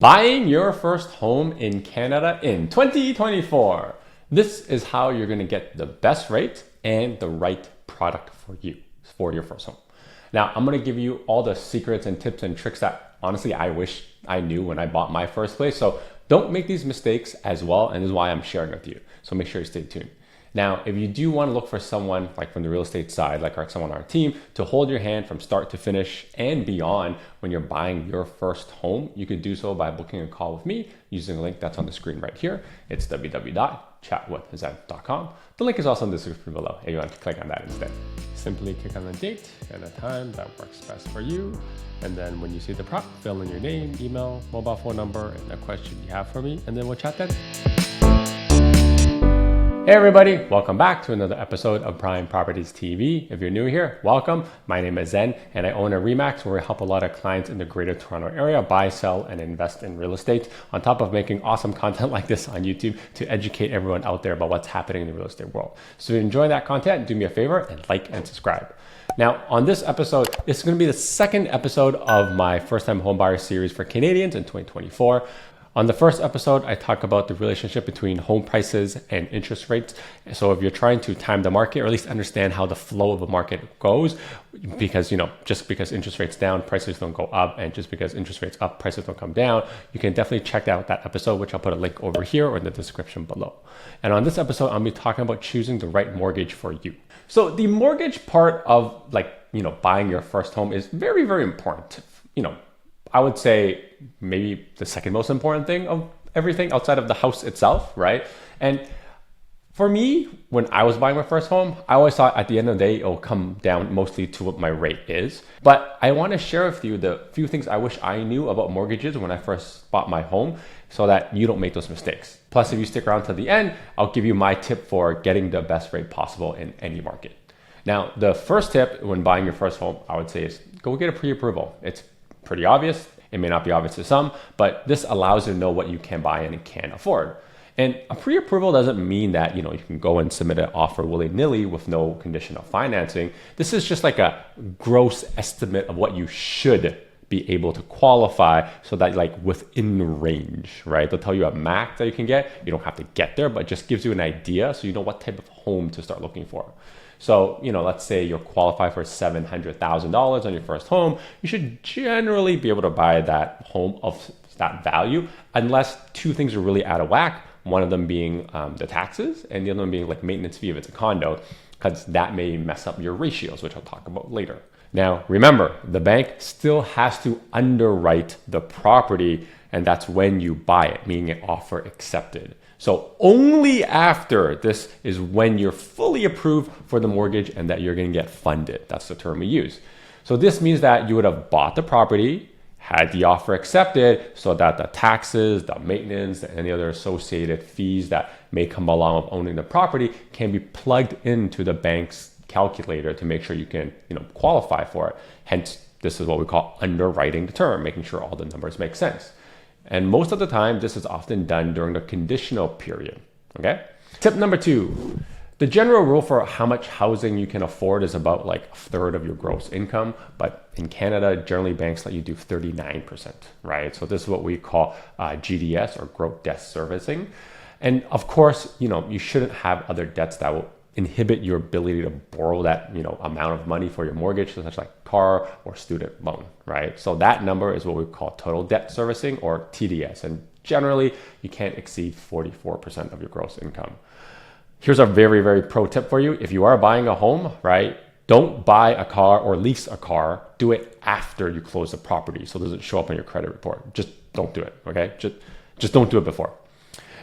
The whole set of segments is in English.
Buying your first home in Canada in 2024. This is how you're going to get the best rate and the right product for you for your first home. Now, I'm going to give you all the secrets and tips and tricks that honestly I wish I knew when I bought my first place. So don't make these mistakes as well. And this is why I'm sharing with you. So make sure you stay tuned. Now, if you do want to look for someone like from the real estate side, like someone on our team, to hold your hand from start to finish and beyond when you're buying your first home, you could do so by booking a call with me using the link that's on the screen right here. It's www.chatwithzen.com. The link is also in the description below if you want to click on that instead. Simply click on the date and the time that works best for you. And then when you see the prompt, fill in your name, email, mobile phone number, and the question you have for me, and then we'll chat then. Hey everybody, welcome back to another episode of Prime Properties TV. If you're new here, welcome. My name is Zen and I own a RE/MAX where we help a lot of clients in the greater Toronto area buy, sell, and invest in real estate, on top of making awesome content like this on YouTube to educate everyone out there about what's happening in the real estate world. So if you enjoy that content, do me a favor and like and subscribe. Now, on this episode, it's going to be the second episode of my first-time homebuyer series for Canadians in 2024. On the first episode, I talk about the relationship between home prices and interest rates. So if you're trying to time the market, or at least understand how the flow of a market goes, because, just because interest rates down, prices don't go up, and just because interest rates up, prices don't come down, you can definitely check out that episode, which I'll put a link over here or in the description below. And on this episode, I'll be talking about choosing the right mortgage for you. So the mortgage part of buying your first home is very, very important. I would say maybe the second most important thing of everything outside of the house itself, right? And for me, when I was buying my first home, I always thought at the end of the day, it'll come down mostly to what my rate is. But I want to share with you the few things I wish I knew about mortgages when I first bought my home so that you don't make those mistakes. Plus, if you stick around to the end, I'll give you my tip for getting the best rate possible in any market. Now, the first tip when buying your first home, I would say is go get a pre-approval. It's pretty obvious. It may not be obvious to some, but this allows you to know what you can buy and can afford. And a pre-approval doesn't mean that you can go and submit an offer willy-nilly with no condition of financing. This is just like a gross estimate of what you should be able to qualify so that within range, right? They'll tell you a max that you can get. You don't have to get there, but it just gives you an idea so you know what type of home to start looking for. So, let's say you're qualified for $700,000 on your first home, you should generally be able to buy that home of that value, unless two things are really out of whack. One of them being the taxes, and the other one being maintenance fee if it's a condo, because that may mess up your ratios, which I'll talk about later. Now, remember, the bank still has to underwrite the property, and that's when you buy it, meaning an offer accepted. So only after this is when you're fully approved for the mortgage and that you're going to get funded. That's the term we use. So this means that you would have bought the property, had the offer accepted, so that the taxes, the maintenance, and any other associated fees that may come along with owning the property can be plugged into the bank's calculator to make sure you can qualify for it. Hence, this is what we call underwriting the term, making sure all the numbers make sense. And most of the time, this is often done during the conditional period, okay? Tip number 2, the general rule for how much housing you can afford is about a third of your gross income. But in Canada, generally banks let you do 39%, right? So this is what we call GDS, or gross debt servicing. And of course, you shouldn't have other debts that will inhibit your ability to borrow that amount of money for your mortgage, such like car or student loan, right? So that number is what we call total debt servicing, or TDS, and generally you can't exceed 44% of your gross income. Here's a very, very pro tip for you. If you are buying a home, right, don't buy a car or lease a car. Do it after you close the property so it doesn't show up on your credit report. Just don't do it, okay? Just don't do it before.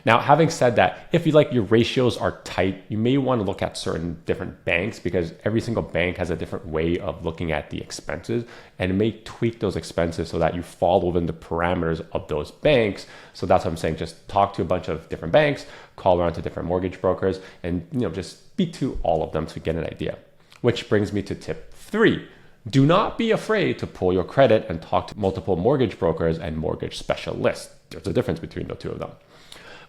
Now, having said that, if your ratios are tight, you may want to look at certain different banks, because every single bank has a different way of looking at the expenses, and it may tweak those expenses so that you fall within the parameters of those banks. So that's what I'm saying. Just talk to a bunch of different banks, call around to different mortgage brokers, and just speak to all of them to get an idea. Which brings me to tip 3. Do not be afraid to pull your credit and talk to multiple mortgage brokers and mortgage specialists. There's a difference between the two of them.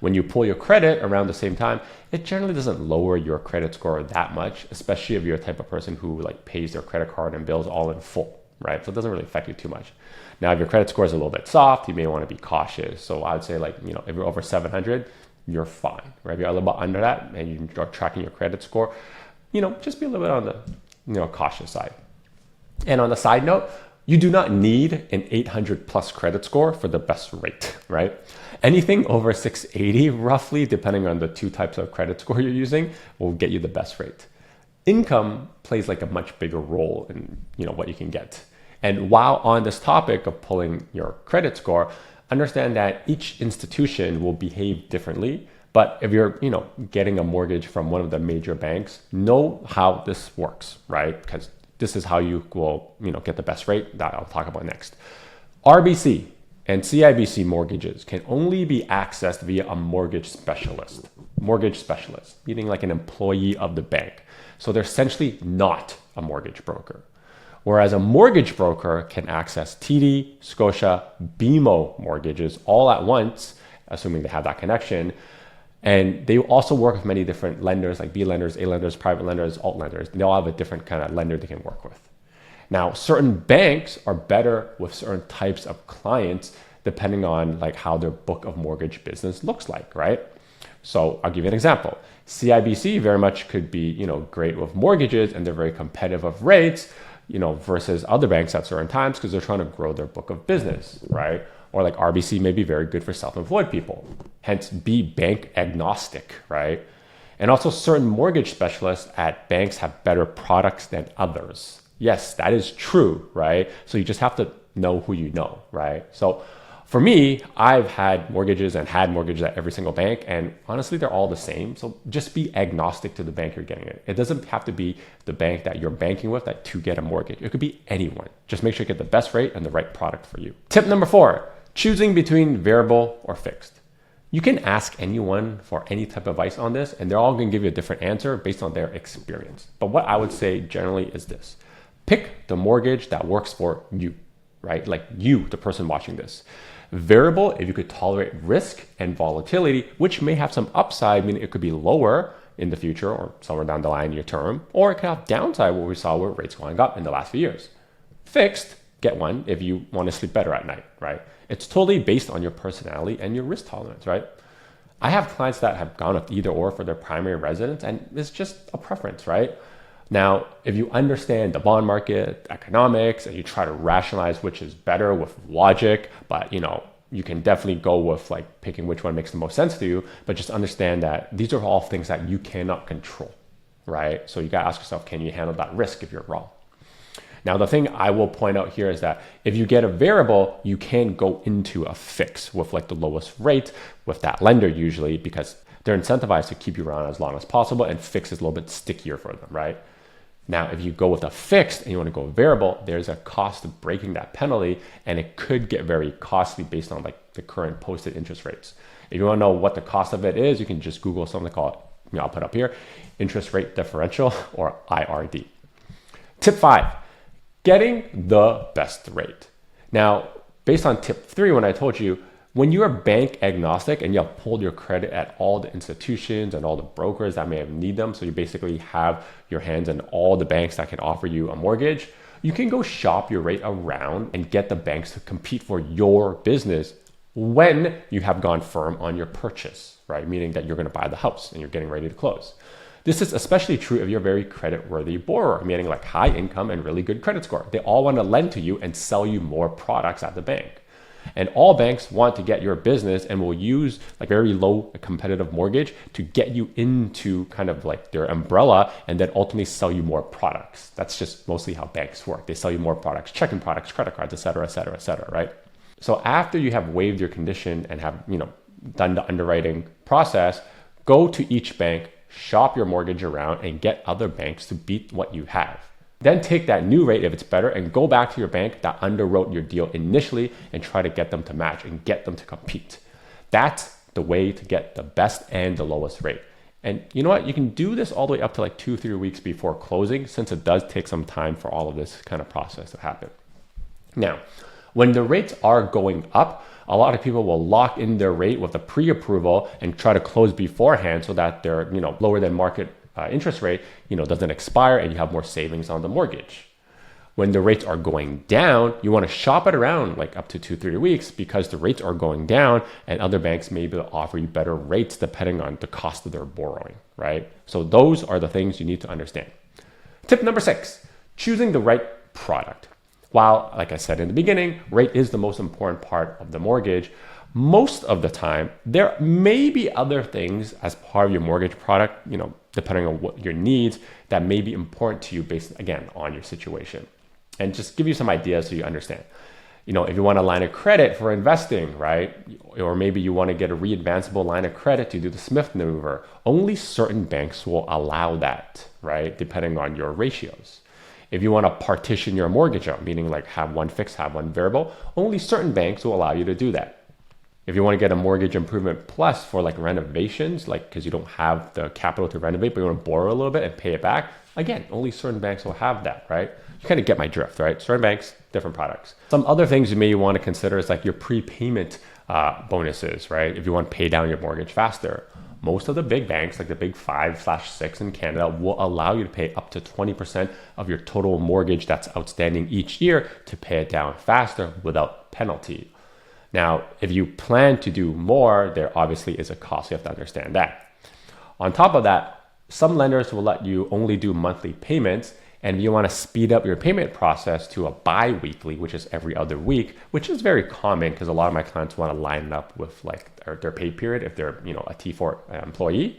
When you pull your credit around the same time, it generally doesn't lower your credit score that much, especially if you're the type of person who pays their credit card and bills all in full, right? So it doesn't really affect you too much. Now, if your credit score is a little bit soft, you may want to be cautious. So I would say like, if you're over 700, you're fine, right? If you're a little bit under that and you're tracking your credit score, just be a little bit on the, cautious side. And on the side note, you do not need an 800 plus credit score for the best rate, right? Anything over 680, roughly, depending on the two types of credit score you're using, will get you the best rate. Income plays like a much bigger role in, what you can get. And while on this topic of pulling your credit score, understand that each institution will behave differently. But if you're, getting a mortgage from one of the major banks, know how this works, right? Because this is how you will, get the best rate that I'll talk about next. RBC and CIBC mortgages can only be accessed via a mortgage specialist, meaning like an employee of the bank. So they're essentially not a mortgage broker. Whereas a mortgage broker can access TD, Scotia, BMO mortgages all at once, assuming they have that connection. And they also work with many different lenders, like B lenders, A lenders, private lenders, alt lenders. They all have a different kind of lender they can work with. Now, certain banks are better with certain types of clients, depending on like how their book of mortgage business looks like, right? So I'll give you an example. CIBC very much could be, great with mortgages and they're very competitive of rates, versus other banks at certain times because they're trying to grow their book of business, right? Or like RBC may be very good for self-employed people, hence be bank agnostic, right? And also certain mortgage specialists at banks have better products than others. Yes, that is true, right? So you just have to know who you know, right? So for me, I've had mortgages at every single bank, and honestly, they're all the same. So just be agnostic to the bank you're getting it. It doesn't have to be the bank that you're banking with to get a mortgage. It could be anyone. Just make sure you get the best rate and the right product for you. Tip number 4, choosing between variable or fixed. You can ask anyone for any type of advice on this, and they're all going to give you a different answer based on their experience. But what I would say generally is this: pick the mortgage that works for you, right? Like you, the person watching this. Variable, if you could tolerate risk and volatility, which may have some upside, meaning it could be lower in the future or somewhere down the line in your term, or it could have downside, what we saw with rates going up in the last few years. Fixed, get one if you want to sleep better at night, right? It's totally based on your personality and your risk tolerance, right? I have clients that have gone with either or for their primary residence, and it's just a preference, right? Now, if you understand the bond market, economics, and you try to rationalize which is better with logic, but you can definitely go with like picking which one makes the most sense to you, but just understand that these are all things that you cannot control, right? So you gotta ask yourself, can you handle that risk if you're wrong? Now, the thing I will point out here is that if you get a variable, you can go into a fix with like the lowest rate with that lender usually, because they're incentivized to keep you around as long as possible, and fix is a little bit stickier for them, right? Now, if you go with a fixed and you want to go variable, there's a cost of breaking that penalty, and it could get very costly based on like the current posted interest rates. If you want to know what the cost of it is, you can just Google something called, I'll put up here, interest rate differential, or IRD. Tip 5, getting the best rate. Now, based on tip 3, when I told you, when you are bank agnostic and you have pulled your credit at all the institutions and all the brokers that may have need them, so you basically have your hands in all the banks that can offer you a mortgage, you can go shop your rate around and get the banks to compete for your business when you have gone firm on your purchase, right? Meaning that you're going to buy the house and you're getting ready to close. This is especially true if you're a very credit-worthy borrower, meaning like high income and really good credit score. They all want to lend to you and sell you more products at the bank. And all banks want to get your business and will use like very low competitive mortgage to get you into kind of like their umbrella and then ultimately sell you more products. That's just mostly how banks work. They sell you more products, checking products, credit cards, et cetera, right? So after you have waived your condition and have, done the underwriting process, go to each bank, shop your mortgage around, and get other banks to beat what you have. Then take that new rate if it's better and go back to your bank that underwrote your deal initially and try to get them to match and get them to compete. That's the way to get the best and the lowest rate. And you know what? You can do this all the way up to like 2-3 weeks before closing, since it does take some time for all of this kind of process to happen. Now, when the rates are going up, a lot of people will lock in their rate with a pre-approval and try to close beforehand so that they're lower than market interest rate doesn't expire and you have more savings on the mortgage. When the rates are going down, you want to shop it around like up to 2-3 weeks because the rates are going down and other banks may be able to offer you better rates depending on the cost of their borrowing, right? So those are the things you need to understand. Tip number 6, choosing the right product. While, like I said in the beginning, rate is the most important part of the mortgage, most of the time, there may be other things as part of your mortgage product, depending on what your needs, that may be important to you based, again, on your situation. And just give you some ideas so you understand. If you want a line of credit for investing, right? Or maybe you want to get a re-advanceable line of credit to do the Smith maneuver. Only certain banks will allow that, right? Depending on your ratios. If you want to partition your mortgage out, meaning like have one fixed, have one variable, only certain banks will allow you to do that. If you want to get a mortgage improvement plus for like renovations, like because you don't have the capital to renovate, but you want to borrow a little bit and pay it back, again, only certain banks will have that, right? You kind of get my drift, right? Certain banks, different products. Some other things you may want to consider is like your prepayment bonuses, right? If you want to pay down your mortgage faster. Most of the big banks, like the big 5/6 in Canada, will allow you to pay up to 20% of your total mortgage that's outstanding each year to pay it down faster without penalty. Now, if you plan to do more, there obviously is a cost. You have to understand that. On top of that, some lenders will let you only do monthly payments. And if you want to speed up your payment process to a bi-weekly, which is every other week, which is very common because a lot of my clients want to line it up with like their pay period if they're a T4 employee.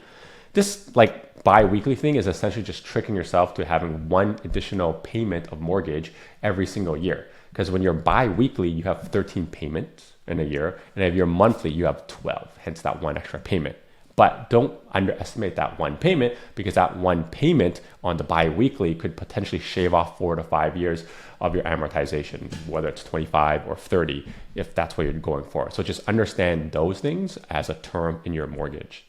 This like bi-weekly thing is essentially just tricking yourself to having one additional payment of mortgage every single year. Because when you're bi-weekly, you have 13 payments in a year. And if you're monthly, you have 12, hence that one extra payment. But don't underestimate that one payment because that one payment on the bi-weekly could potentially shave off 4 to 5 years of your amortization, whether it's 25 or 30, if that's what you're going for. So just understand those things as a term in your mortgage.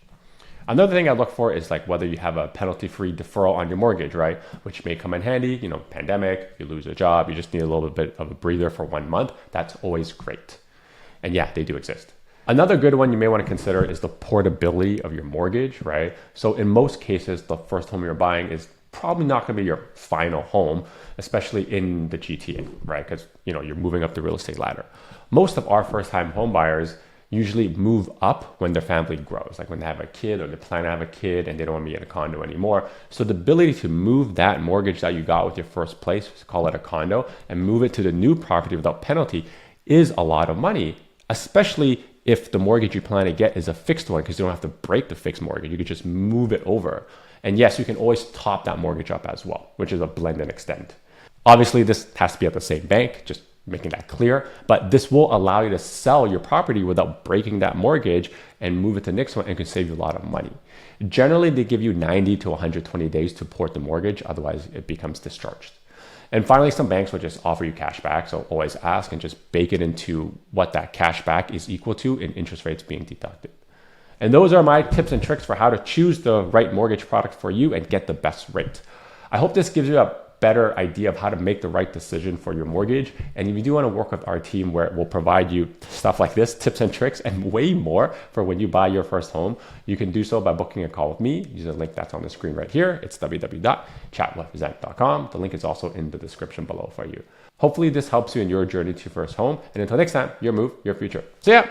Another thing I look for is like whether you have a penalty-free deferral on your mortgage, right? Which may come in handy, pandemic, you lose a job, you just need a little bit of a breather for 1 month. That's always great. And yeah, they do exist. Another good one you may want to consider is the portability of your mortgage, right? So in most cases, the first home you're buying is probably not going to be your final home, especially in the GTA, right? Because you're moving up the real estate ladder. Most of our first-time home buyers usually move up when their family grows, like when they have a kid or they plan to have a kid and they don't want to be in a condo anymore. So the ability to move that mortgage that you got with your first place, call it a condo, and move it to the new property without penalty is a lot of money, especially if the mortgage you plan to get is a fixed one, because you don't have to break the fixed mortgage. You could just move it over. And yes, you can always top that mortgage up as well, which is a blend and extend. Obviously, this has to be at the same bank, just making that clear. But this will allow you to sell your property without breaking that mortgage and move it to the next one and can save you a lot of money. Generally, they give you 90 to 120 days to port the mortgage. Otherwise, it becomes discharged. And finally, some banks will just offer you cash back. So always ask and just bake it into what that cash back is equal to in interest rates being deducted. And those are my tips and tricks for how to choose the right mortgage product for you and get the best rate. I hope this gives you a better idea of how to make the right decision for your mortgage. And if you do want to work with our team where it will provide you stuff like this, tips and tricks, and way more for when you buy your first home, you can do so by booking a call with me using the link that's on the screen right here. It's www.chatwithzen.com. The link is also in the description below for you. Hopefully this helps you in your journey to your first home. And until next time, your move, your future. See ya!